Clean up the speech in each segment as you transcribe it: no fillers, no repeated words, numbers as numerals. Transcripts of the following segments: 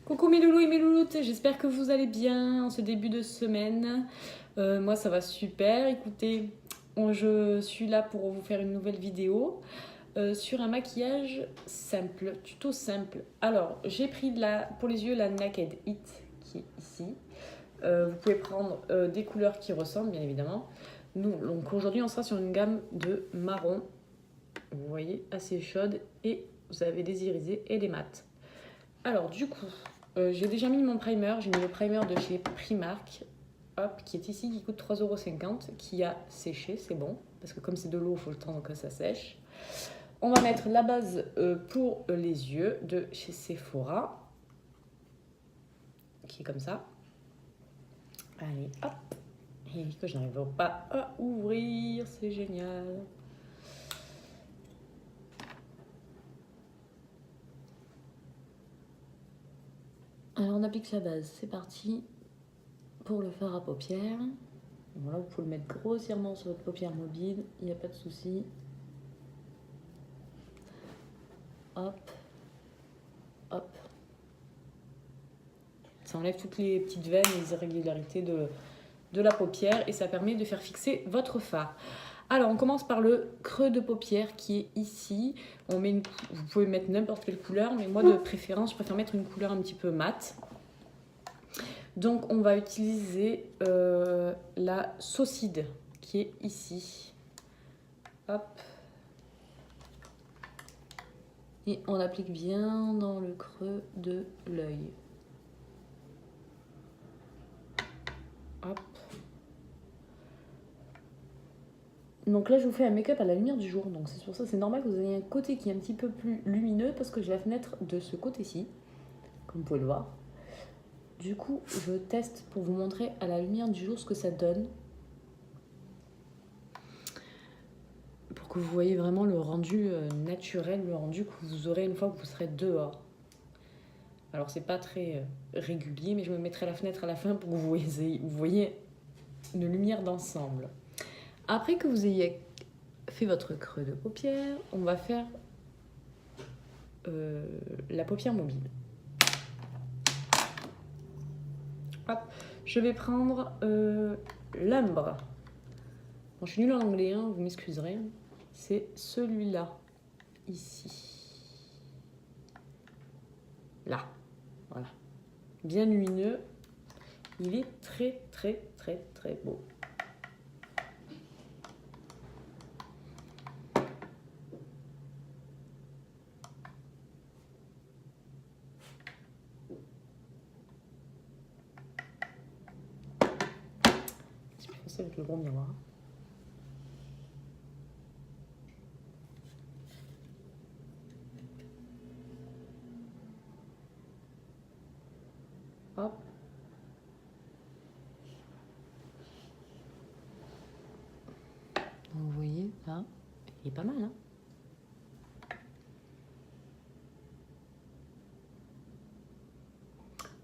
Coucou mes loulous et mes louloutes, j'espère que vous allez bien en ce début de semaine. Moi ça va super, écoutez, je suis là pour vous faire une nouvelle vidéo sur un maquillage simple, tuto simple. Alors j'ai pris pour les yeux la Naked It qui est ici. Vous pouvez prendre des couleurs qui ressemblent bien évidemment. Donc aujourd'hui on sera sur une gamme de marron, vous voyez, assez chaude, et vous avez des irisés et des mats. Alors du coup, j'ai déjà mis mon primer. J'ai mis le primer de chez Primark, hop, qui est ici, qui coûte 3,50 €, qui a séché, c'est bon. Parce que comme c'est de l'eau, il faut le temps que ça sèche. On va mettre la base pour les yeux de chez Sephora, qui est comme ça. Allez, hop. Et que je n'arrive pas à ouvrir, c'est génial. Alors on applique la base, c'est parti pour le fard à paupières. Voilà, vous pouvez le mettre grossièrement sur votre paupière mobile, il n'y a pas de souci. Hop, hop. Ça enlève toutes les petites veines et les irrégularités de la paupière et ça permet de faire fixer votre fard. Alors on commence par le creux de paupière qui est ici. Vous pouvez mettre n'importe quelle couleur, mais moi de préférence je préfère mettre une couleur un petit peu mate. Donc on va utiliser la Saucide qui est ici. Hop. Et on applique bien dans le creux de l'œil. Hop. Donc là je vous fais un make-up à la lumière du jour, donc c'est pour ça c'est normal que vous ayez un côté qui est un petit peu plus lumineux parce que j'ai la fenêtre de ce côté-ci, comme vous pouvez le voir. Du coup je teste pour vous montrer à la lumière du jour ce que ça donne, pour que vous voyez vraiment le rendu naturel, le rendu que vous aurez une fois que vous serez dehors. Alors c'est pas très régulier, mais je me mettrai la fenêtre à la fin pour que vous voyez une lumière d'ensemble. Après que vous ayez fait votre creux de paupière, on va faire la paupière mobile. Hop, je vais prendre l'Umbre. Bon, je suis nulle en anglais, hein, vous m'excuserez. C'est celui-là, ici. Là, voilà. Bien lumineux. Il est très, très, très, très beau. C'est plus facile avec le gros miroir. Hop. Vous voyez, là, il est pas mal, hein.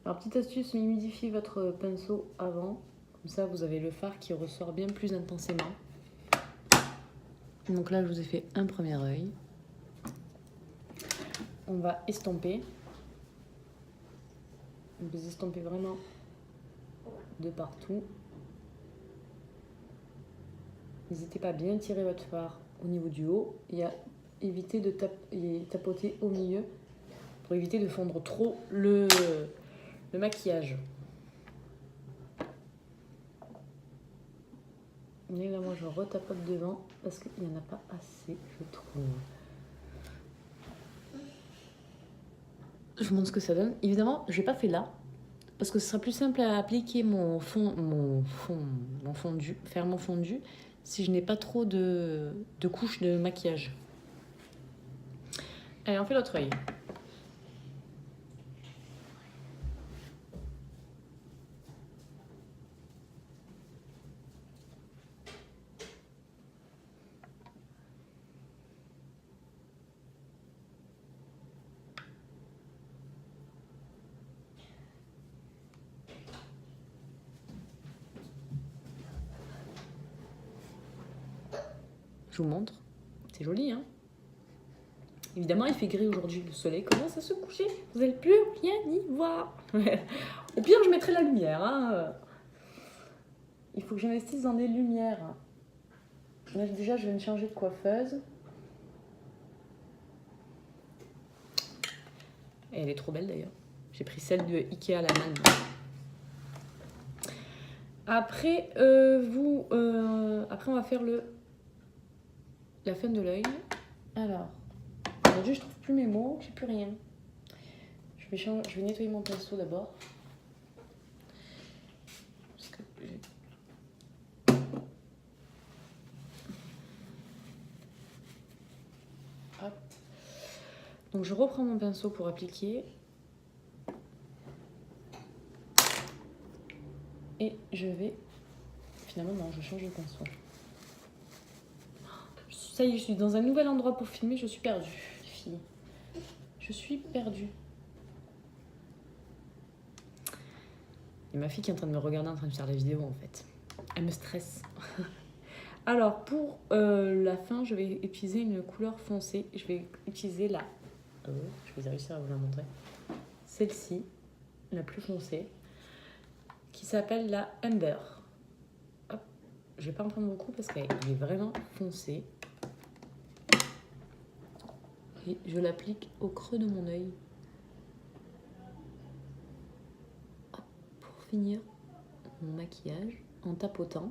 Alors, petite astuce, humidifiez votre pinceau avant. Comme ça, vous avez le fard qui ressort bien plus intensément. Donc là, je vous ai fait un premier œil. On va estomper. Vous estompez vraiment de partout. N'hésitez pas à bien tirer votre fard au niveau du haut et à éviter de tapoter au milieu pour éviter de fondre trop le maquillage. Et là, moi, je retapote devant parce qu'il n'y en a pas assez, je trouve. Je vous montre ce que ça donne. Évidemment, je n'ai pas fait là parce que ce sera plus simple à appliquer faire mon fondu si je n'ai pas trop de couches de maquillage. Allez, on fait l'autre œil. Je vous montre. C'est joli, hein? Évidemment, il fait gris aujourd'hui, le soleil commence à se coucher. Vous n'allez plus rien y voir. Au pire, je mettrai la lumière. Hein. Il faut que j'investisse dans des lumières. Là, déjà, je vais me changer de coiffeuse. Et elle est trop belle d'ailleurs. J'ai pris celle de Ikea, la manne. Après, après, on va faire la fin de l'œil. Alors, aujourd'hui, je trouve plus mes mots, j'ai plus rien. Je vais nettoyer mon pinceau d'abord. Hop. Donc, je reprends mon pinceau pour appliquer. Et je vais... Finalement, non, je change de pinceau. Ça y est, je suis dans un nouvel endroit pour filmer. Je suis perdue, les filles. Je suis perdue. Il y a ma fille qui est en train de me regarder en train de faire la vidéo, en fait. Elle me stresse. Alors, pour la fin, je vais utiliser une couleur foncée. Je vais utiliser la... je vais réussir à vous la montrer. Celle-ci, la plus foncée, qui s'appelle la Amber. Hop. Je vais pas en prendre beaucoup parce qu'elle est vraiment foncée. Et je l'applique au creux de mon œil. Pour finir mon maquillage en tapotant.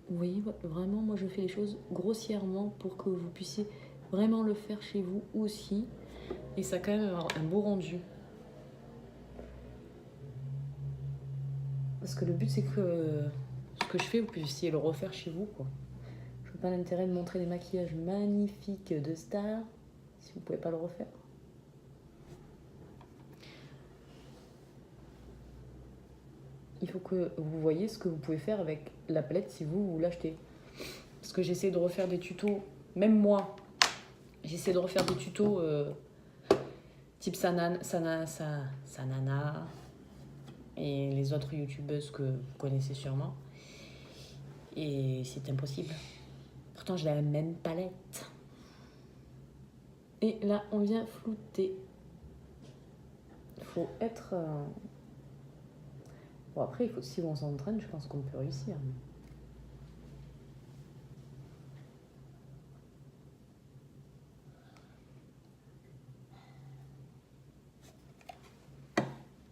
Vous voyez, vraiment, moi je fais les choses grossièrement pour que vous puissiez vraiment le faire chez vous aussi. Et ça a quand même un beau rendu. Parce que le but c'est que ce que je fais, vous puissiez le refaire chez vous, quoi. Je vois pas l'intérêt de montrer des maquillages magnifiques de stars si vous pouvez pas le refaire. Il faut que vous voyez ce que vous pouvez faire avec la palette si vous l'achetez. Parce que j'essaie de refaire des tutos, même moi, j'essaie de refaire des tutos type Sanana et les autres youtubeuses que vous connaissez sûrement. Et c'est impossible. Pourtant, j'ai la même palette. Et là, on vient flouter. Il faut être... Bon, après, si on s'entraîne, je pense qu'on peut réussir.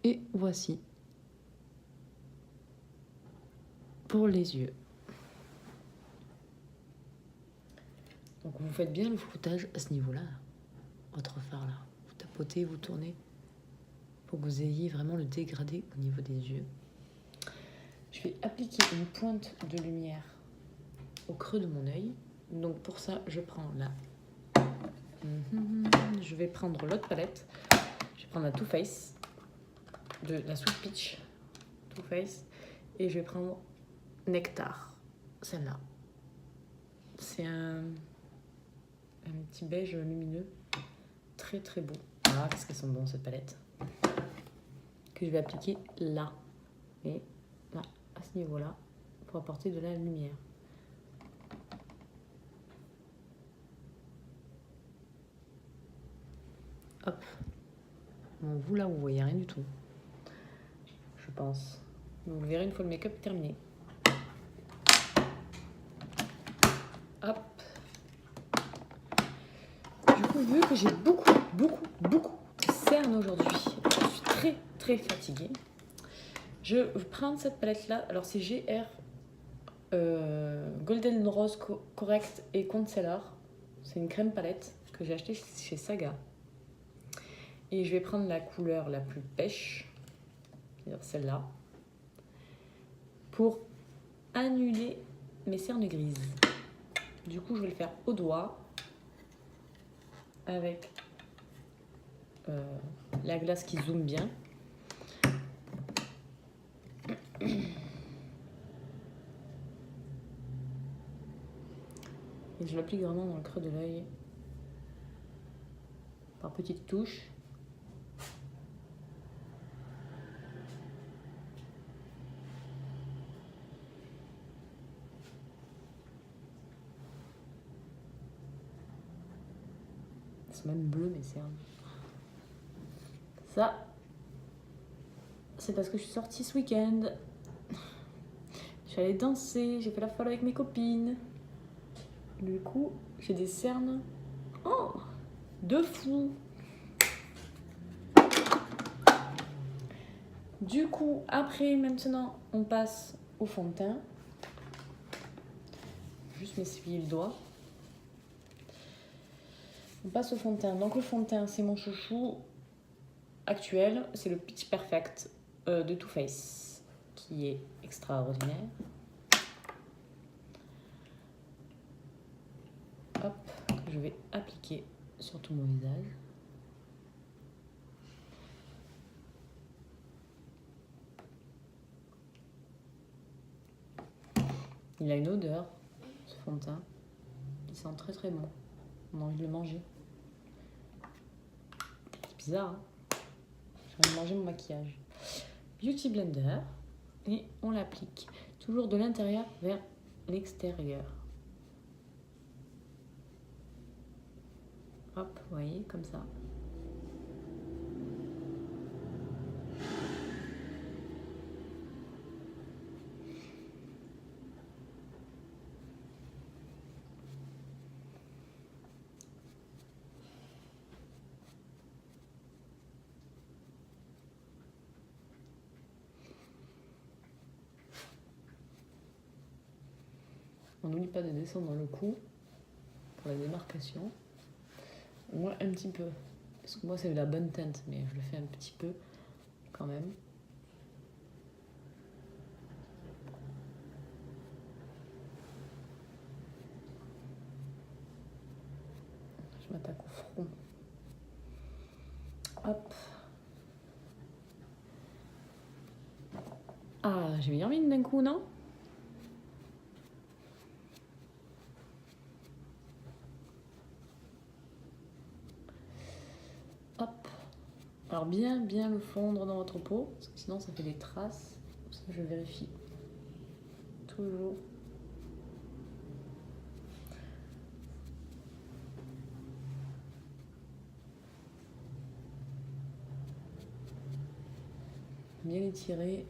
Et voici pour les yeux. Donc vous faites bien le floutage à ce niveau-là, votre fard là. Vous tapotez, vous tournez pour que vous ayez vraiment le dégradé au niveau des yeux. Je vais appliquer une pointe de lumière au creux de mon œil. Donc pour ça, je prends la... Je vais prendre l'autre palette. Je vais prendre la Too Faced, de la Sweet Peach Too Faced, et je vais prendre Nectar, celle-là. C'est un petit beige lumineux, très très beau. Ah, qu'est-ce qu'elles sont bonnes cette palette. Que je vais appliquer là, et là, à ce niveau-là, pour apporter de la lumière. Hop. Bon, vous là, vous voyez rien du tout, je pense. Vous le verrez une fois le make-up terminé. Hop. Du coup, vu que j'ai beaucoup de cernes aujourd'hui, je suis très fatiguée. Je vais prendre cette palette-là. Alors, c'est GR Golden Rose Correct et Concealer. C'est une crème palette que j'ai achetée chez Saga. Et je vais prendre la couleur la plus pêche, c'est-à-dire celle-là, pour annuler mes cernes grises. Du coup, je vais le faire au doigt avec la glace qui zoome bien. Et je l'applique vraiment dans le creux de l'œil par petites touches. c'est même bleu mes cernes. Ça, c'est parce que je suis sortie ce week-end. Je suis allée danser, j'ai fait la folle avec mes copines. Du coup, j'ai des cernes de fou. Du coup, après, maintenant, on passe au fond de teint. Juste m'essuyer le doigt. On passe au fond de teint. Donc le fond de teint, c'est mon chouchou actuel. C'est le Pitch Perfect de Too Faced, qui est extraordinaire. Hop, que je vais appliquer sur tout mon visage. Il a une odeur, ce fond de teint. Il sent très très bon. On a envie de le manger. C'est bizarre, hein? J'ai envie de manger mon maquillage. Beauty Blender. Et on l'applique toujours de l'intérieur vers l'extérieur. Hop, vous voyez, comme ça. On n'oublie pas de descendre dans le cou pour la démarcation. Moi, un petit peu. Parce que moi, c'est de la bonne teinte, mais je le fais un petit peu quand même. Je m'attaque au front. Hop. Ah, j'ai bien envie d'un coup, non? Hop. Alors bien le fondre dans votre peau, parce que sinon ça fait des traces. Ça, je vérifie toujours. Bien étirer.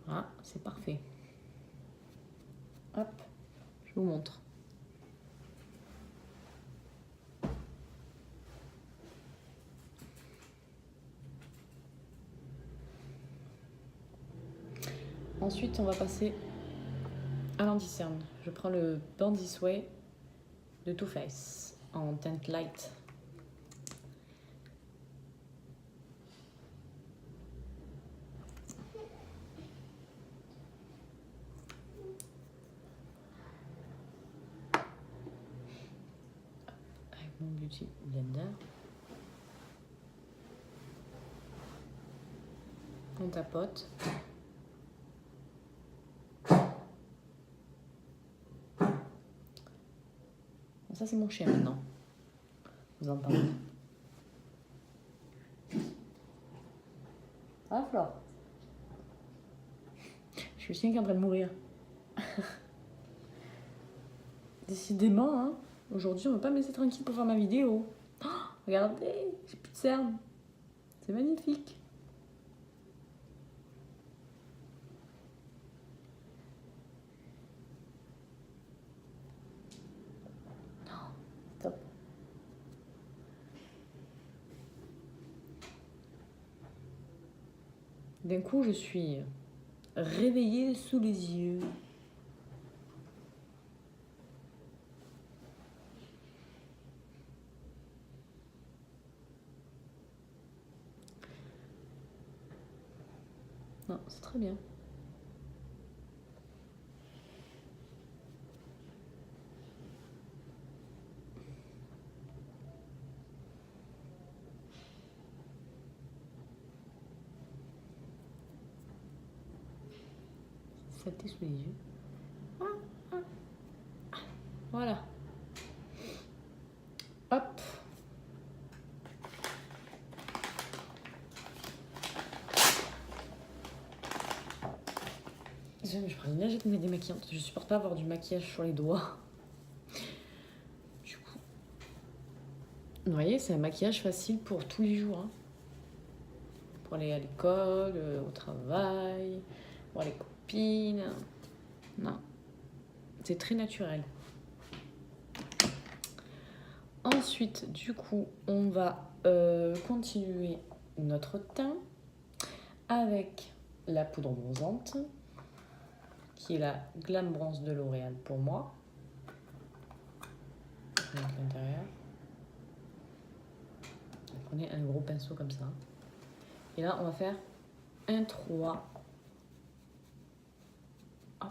Ah, c'est parfait. Hop, je vous montre. Ensuite, on va passer à l'anti-cerne. Je prends le Born This Way de Too Faced en teinte light. Avec mon Beauty Blender. On tapote. Ça, c'est mon chien maintenant. Vous en parlez. Ah, Flore. Je suis le chien qui est en train de mourir. Décidément, hein, aujourd'hui, on ne va pas me laisser tranquille pour faire ma vidéo. Oh, regardez, j'ai plus de cernes. C'est magnifique. Top. D'un coup, je suis réveillée sous les yeux. Non, c'est très bien. Ça t'est sous les yeux. Voilà. Hop. Je prends une lingette démaquillante. Je supporte pas avoir du maquillage sur les doigts. Du coup, vous voyez, c'est un maquillage facile pour tous les jours. Hein. Pour aller à l'école, au travail, voir les copines. Non, c'est très naturel. Ensuite, du coup, on va continuer notre teint avec la poudre bronzante, qui est la Glam Bronze de L'Oréal pour moi. À l'intérieur. Prenez un gros pinceau comme ça. Et là, on va faire un 3. Hop.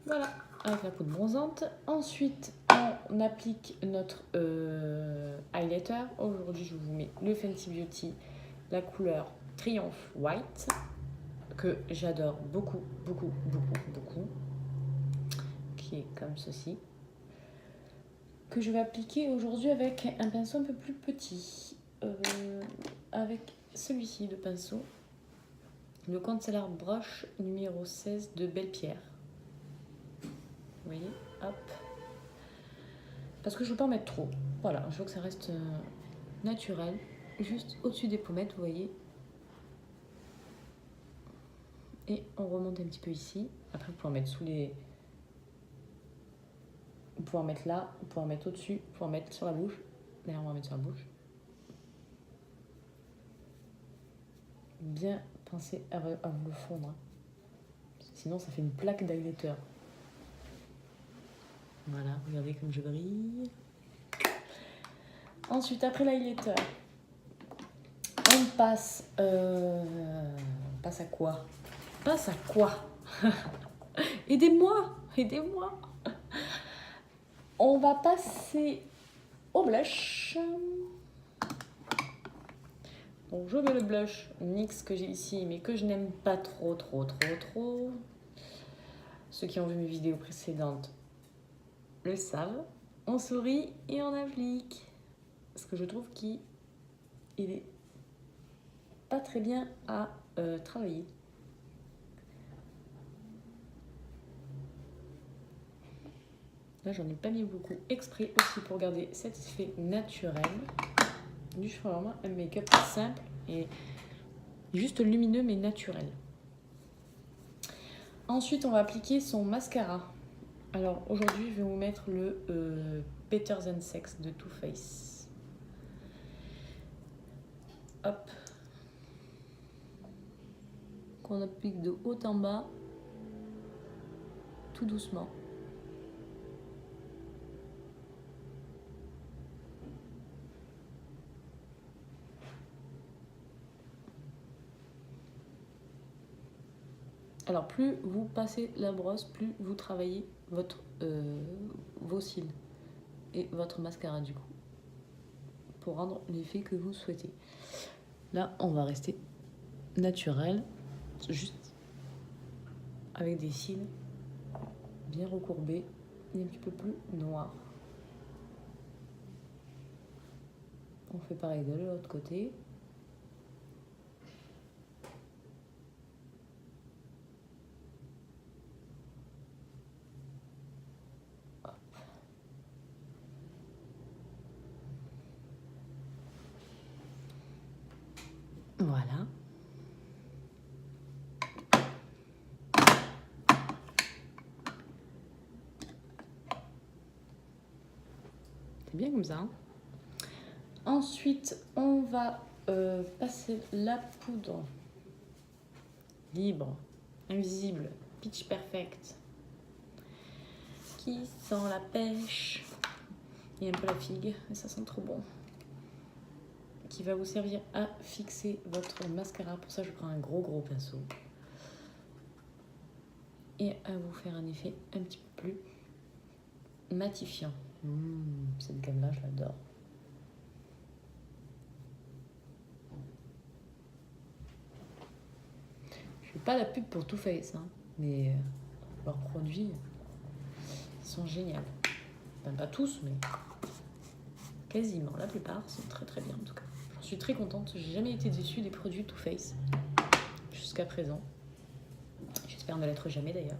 Voilà, avec la poudre bronzante. Ensuite, on applique notre highlighter. Aujourd'hui, je vous mets le Fenty Beauty, la couleur Triumph White, que j'adore beaucoup, beaucoup, beaucoup, beaucoup, qui est comme ceci, que je vais appliquer aujourd'hui avec un pinceau un peu plus petit, avec celui-ci de pinceau, le Concealer Brush numéro 16 de Belle Pierre. Vous voyez, hop. Parce que je ne veux pas en mettre trop. Voilà, je veux que ça reste naturel. Juste au-dessus des pommettes, vous voyez. Et on remonte un petit peu ici. Après, vous pouvez en mettre sous les... Vous pouvez en mettre là, vous pouvez en mettre au-dessus, vous pouvez en mettre sur la bouche. D'ailleurs, on va mettre sur la bouche. Bien pensez à vous le fondre. Sinon, ça fait une plaque d'highlighter. Voilà, regardez comme je brille. Ensuite, après l'highlighter, on passe... passe à quoi? Passe à quoi? Aidez-moi, aidez-moi. On va passer au blush. Donc je mets le blush NYX que j'ai ici, mais que je n'aime pas trop. Ceux qui ont vu mes vidéos précédentes le savent. On sourit et on applique. Parce que je trouve qu'il est pas très bien à travailler. Là, j'en ai pas mis beaucoup exprès aussi pour garder cet effet naturel. Du cheveu, vraiment un make-up simple et juste lumineux mais naturel. Ensuite, on va appliquer son mascara. Alors aujourd'hui, je vais vous mettre le Better Than Sex de Too Faced. Hop. Qu'on applique de haut en bas, tout doucement. Alors plus vous passez la brosse, plus vous travaillez vos cils et votre mascara du coup, pour rendre l'effet que vous souhaitez. Là, on va rester naturel, juste avec des cils bien recourbés et un petit peu plus noirs. On fait pareil de l'autre côté. Voilà. C'est bien comme ça. Hein. Ensuite, on va passer la poudre libre, invisible, Pitch Perfect, qui sent la pêche et un peu la figue, mais ça sent trop bon. Qui va vous servir à fixer votre mascara. Pour ça, je prends un gros pinceau. Et à vous faire un effet un petit peu plus matifiant. Cette gamme-là, je l'adore. Je fais pas la pub pour Too Faced, hein, mais leurs produits, sont géniales. Enfin, pas tous, mais quasiment. La plupart sont très très bien en tout cas. J'en suis très contente. J'ai jamais été déçue des produits Too Faced jusqu'à présent. J'espère ne l'être jamais d'ailleurs.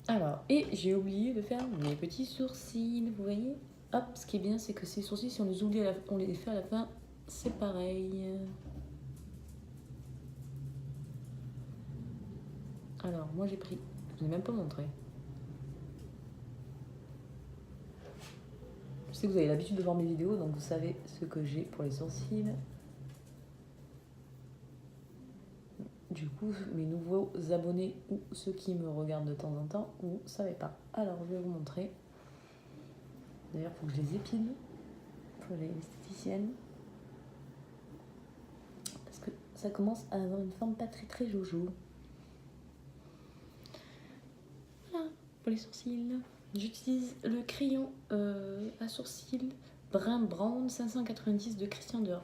Alors, et j'ai oublié de faire mes petits sourcils, vous voyez? Hop, ce qui est bien, c'est que ces sourcils, si on les oublie, on les fait à la fin, c'est pareil. Alors, moi j'ai pris, je ne l'ai même pas montré. Je sais que vous avez l'habitude de voir mes vidéos, donc vous savez ce que j'ai pour les sourcils. Du coup, mes nouveaux abonnés ou ceux qui me regardent de temps en temps, vous ne savez pas. Alors, je vais vous montrer. D'ailleurs, il faut que je les épile pour les esthéticiennes. Parce que ça commence à avoir une forme pas très très jojo. Voilà, pour les sourcils. J'utilise le crayon à sourcils brun brown 590 de Christian Dior,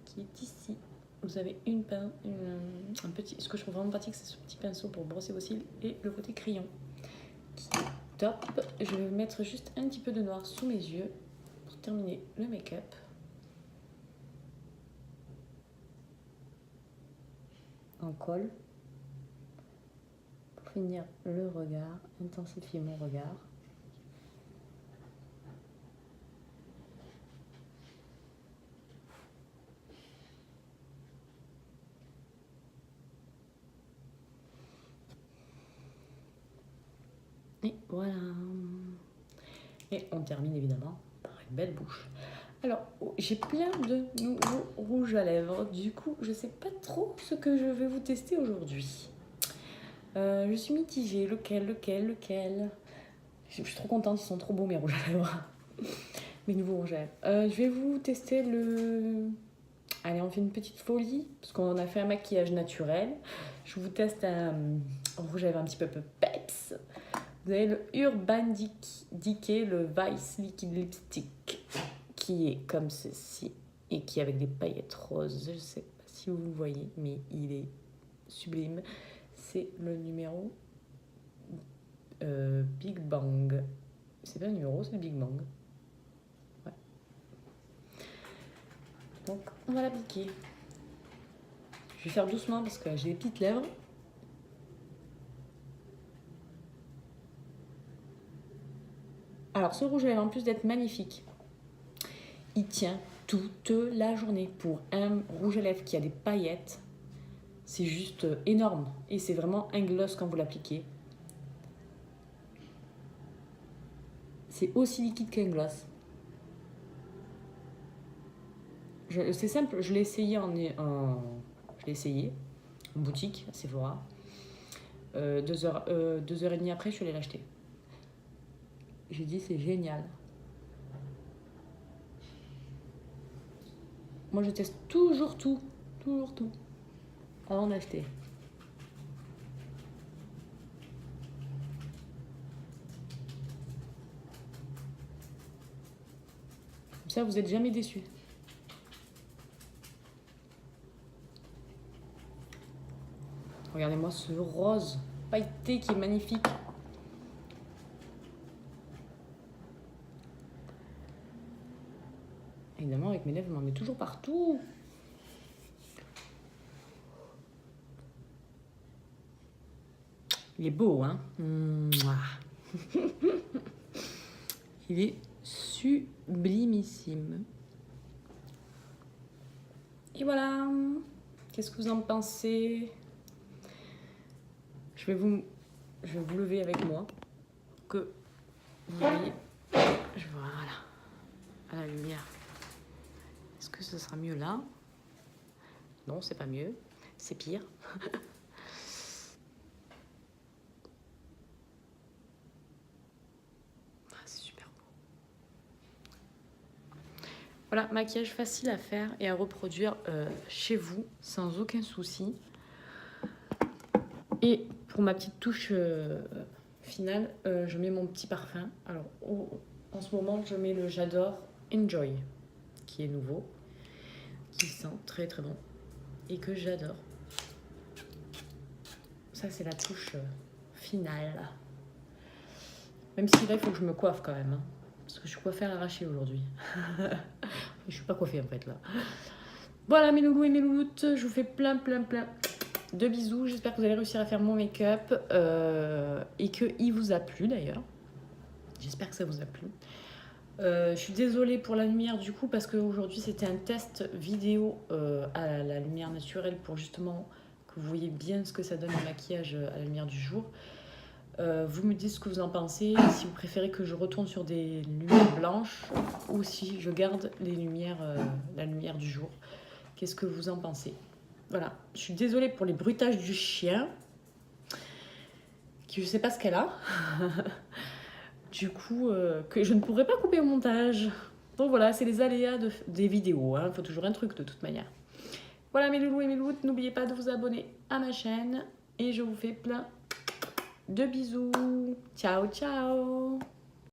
qui est ici. Vous avez un petit, ce que je trouve vraiment pratique, c'est ce petit pinceau pour brosser vos cils et le côté crayon qui est top. Je vais mettre juste un petit peu de noir sous mes yeux pour terminer le make-up. En colle pour finir le regard, intensifier mon regard. Et voilà. Et on termine évidemment par une belle bouche. Alors, j'ai plein de nouveaux rouges à lèvres. Du coup, je sais pas trop ce que je vais vous tester aujourd'hui. Je suis mitigée. Lequel je suis trop contente, ils sont trop beaux mes rouges à lèvres. Mes nouveaux rouges à lèvres. Je vais vous tester le... Allez, on fait une petite folie, parce qu'on a fait un maquillage naturel. Je vous teste un rouge à lèvres un petit peu peps. Vous avez le Urban Decay, le Vice Liquid Lipstick, qui est comme ceci, et qui est avec des paillettes roses. Je ne sais pas si vous le voyez, mais il est sublime. C'est le numéro Big Bang. C'est pas le numéro, c'est le Big Bang. Ouais. Donc, on va l'appliquer. Je vais faire doucement parce que j'ai des petites lèvres. Alors, ce rouge à lèvres, en plus d'être magnifique, il tient toute la journée. Pour un rouge à lèvres qui a des paillettes, c'est juste énorme. Et c'est vraiment un gloss quand vous l'appliquez. C'est aussi liquide qu'un gloss. C'est simple, je l'ai essayé en boutique, à Sephora. 2h30 après, je suis allée l'acheter. J'ai dit, c'est génial. Moi, je teste toujours tout avant d'acheter. Comme ça, vous n'êtes jamais déçus. Regardez-moi ce rose pailleté qui est magnifique. Évidemment, avec mes lèvres, je m'en mets toujours partout. Il est beau, hein? Il est sublimissime. Et voilà. Qu'est-ce que vous en pensez? Je vais vous lever avec moi. Que vous voyez. Voilà. À la lumière. Est-ce que ce sera mieux là? Non, c'est pas mieux. C'est pire. C'est super beau. Voilà, maquillage facile à faire et à reproduire chez vous sans aucun souci. Et pour ma petite touche finale, je mets mon petit parfum. Alors, en ce moment, je mets le J'adore Enjoy, qui est nouveau, qui sent très très bon et que j'adore. Ça, c'est la touche finale. Même si là, il faut que je me coiffe quand même. Hein, parce que je suis coiffée à l'arraché aujourd'hui. Je suis pas coiffée en fait là. Voilà mes loulous et mes louloutes, je vous fais plein de bisous. J'espère que vous allez réussir à faire mon make-up et qu'il vous a plu d'ailleurs. J'espère que ça vous a plu. Je suis désolée pour la lumière du coup parce qu'aujourd'hui c'était un test vidéo à la lumière naturelle pour justement que vous voyez bien ce que ça donne le maquillage à la lumière du jour. Vous me dites ce que vous en pensez, si vous préférez que je retourne sur des lumières blanches ou si je garde les lumières, la lumière du jour. Qu'est-ce que vous en pensez? Voilà, je suis désolée pour les bruitages du chien, qui je sais pas ce qu'elle a. Du coup, que je ne pourrais pas couper au montage. Donc voilà, c'est les aléas des vidéos, hein. Il faut toujours un truc de toute manière. Voilà mes loulous et mes louloutes, n'oubliez pas de vous abonner à ma chaîne et je vous fais plein de bisous. Ciao, ciao!